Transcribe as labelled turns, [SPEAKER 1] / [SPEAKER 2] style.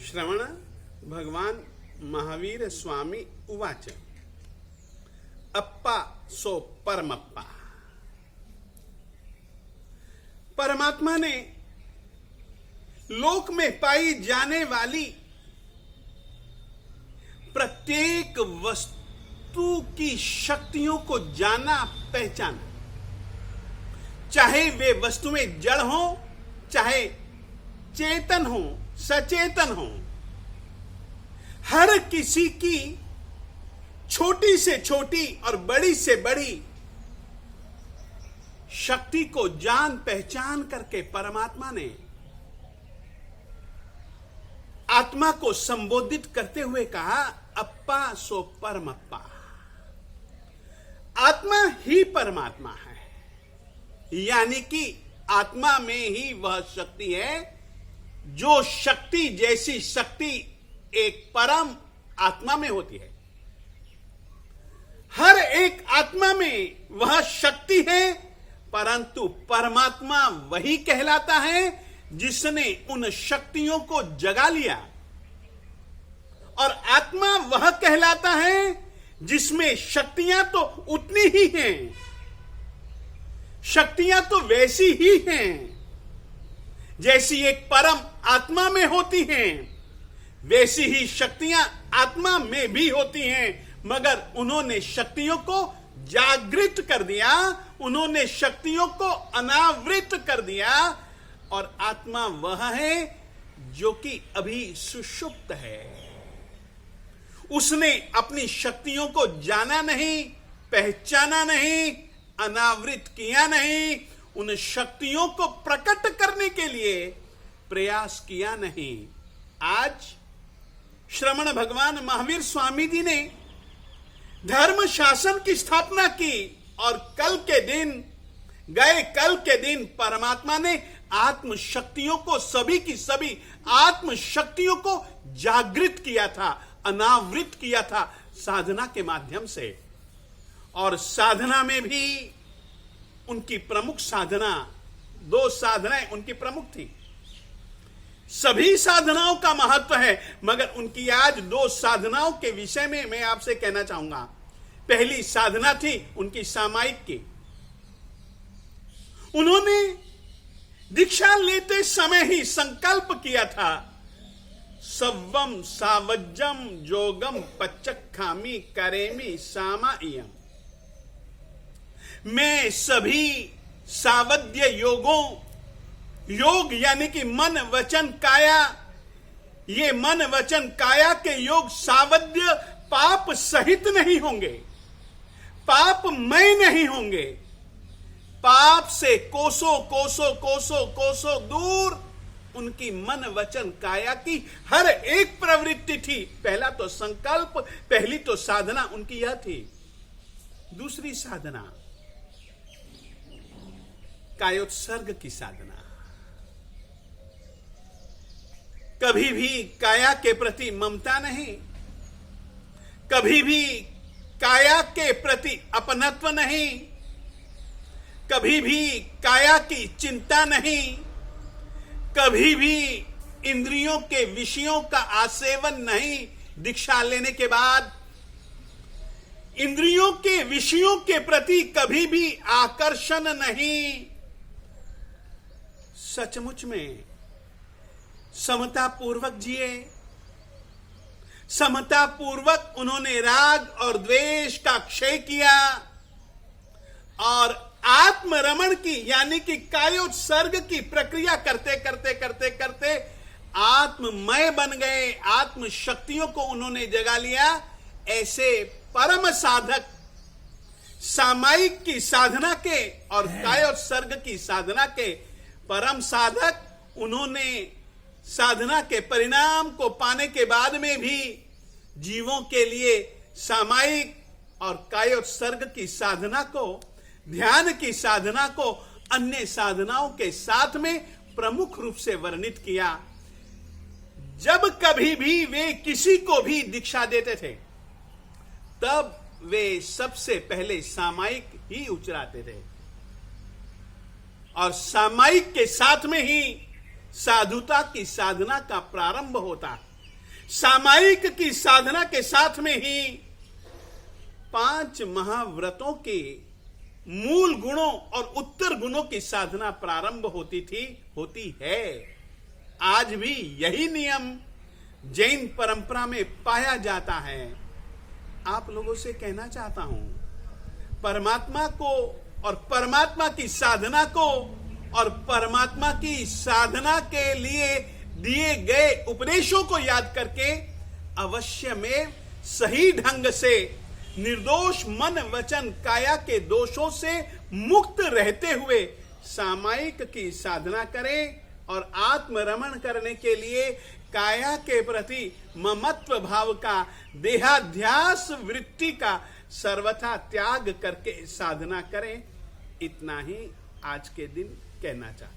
[SPEAKER 1] श्रवण भगवान महावीर स्वामी उवाच अप्पा सो परमप्पा। परमात्मा ने लोक में पाई जाने वाली प्रत्येक वस्तु की शक्तियों को जाना पहचाना, चाहे वे वस्तुएं जड़ हो चाहे चेतन हो सचेतन हो। हर किसी की छोटी से छोटी और बड़ी से बड़ी शक्ति को जान पहचान करके परमात्मा ने आत्मा को संबोधित करते हुए कहा अप्पा सो परमप्पा। आत्मा ही परमात्मा है, यानी कि आत्मा में ही वह शक्ति है जो शक्ति जैसी शक्ति एक परम आत्मा में होती है। हर एक आत्मा में वह शक्ति है, परंतु परमात्मा वही कहलाता है जिसने उन शक्तियों को जगा लिया, और आत्मा वह कहलाता है जिसमें शक्तियां तो उतनी ही हैं, शक्तियां तो वैसी ही हैं जैसी एक परम आत्मा में होती हैं, वैसी ही शक्तियां आत्मा में भी होती हैं, मगर उन्होंने शक्तियों को जागृत कर दिया, उन्होंने शक्तियों को अनावृत कर दिया, और आत्मा वह है जो कि अभी सुषुप्त है। उसने अपनी शक्तियों को जाना नहीं, पहचाना नहीं, अनावृत किया नहीं, उन शक्तियों को प्रकट करने के लिए प्रयास किया नहीं। आज श्रवण भगवान महावीर स्वामी जी ने धर्म शासन की स्थापना की, और कल के दिन परमात्मा ने आत्म शक्तियों को, सभी की सभी आत्म शक्तियों को जागृत किया था, अनावृत किया था साधना के माध्यम से। और साधना में भी उनकी प्रमुख साधना, दो साधनाएं उनकी प्रमुख थी। सभी साधनाओं का महत्व है, मगर उनकी आज दो साधनाओं के विषय में मैं आपसे कहना चाहूंगा। पहली साधना थी उनकी सामायिक की। उन्होंने दीक्षा लेते समय ही संकल्प किया था सव्वम सावज्जम जोगम पच्चखामी करेमी सामायम। मैं सभी सावध्य योग यानी कि मन वचन काया, ये मन वचन काया के योग सावध्य पाप सहित नहीं होंगे, पापमय नहीं होंगे। पाप से कोसों कोसों कोसों कोसों दूर उनकी मन वचन काया की हर एक प्रवृत्ति थी। पहला तो संकल्प, पहली तो साधना उनकी यह थी। दूसरी साधना कायोत्सर्ग की साधना। कभी भी काया के प्रति ममता नहीं, कभी भी काया के प्रति अपनत्व नहीं, कभी भी काया की चिंता नहीं, कभी भी इंद्रियों के विषयों का आसेवन नहीं। दीक्षा लेने के बाद इंद्रियों के विषयों के प्रति कभी भी आकर्षण नहीं। सचमुच में समता पूर्वक जिए, समता पूर्वक उन्होंने राग और द्वेष का क्षय किया, और आत्मरमण की यानी कि कायोत्सर्ग की प्रक्रिया करते करते करते करते आत्ममय बन गए, आत्म शक्तियों को उन्होंने जगा लिया। ऐसे परम साधक सामायिक की साधना के और कायोत्सर्ग की साधना के परम साधक, उन्होंने साधना के परिणाम को पाने के बाद में भी जीवों के लिए सामायिक और कायोत्सर्ग की साधना को, ध्यान की साधना को अन्य साधनाओं के साथ में प्रमुख रूप से वर्णित किया। जब कभी भी वे किसी को भी दीक्षा देते थे, तब वे सबसे पहले सामायिक ही उचराते थे, और सामायिक के साथ में ही साधुता की साधना का प्रारंभ होता। सामायिक की साधना के साथ में ही 5 महाव्रतों के मूल गुणों और उत्तर गुणों की साधना प्रारंभ होती है। आज भी यही नियम जैन परंपरा में पाया जाता है। आप लोगों से कहना चाहता हूं, परमात्मा को और परमात्मा की साधना को और परमात्मा की साधना के लिए दिए गए उपदेशों को याद करके अवश्य में सही ढंग से निर्दोष मन वचन काया के दोषों से मुक्त रहते हुए सामायिक की साधना करें और आत्मरमण करने के लिए काया के प्रति ममत्व भाव का, देहाध्यास वृत्ति का सर्वथा त्याग करके साधना करें। इतना ही आज के दिन कहना चाहता हूं।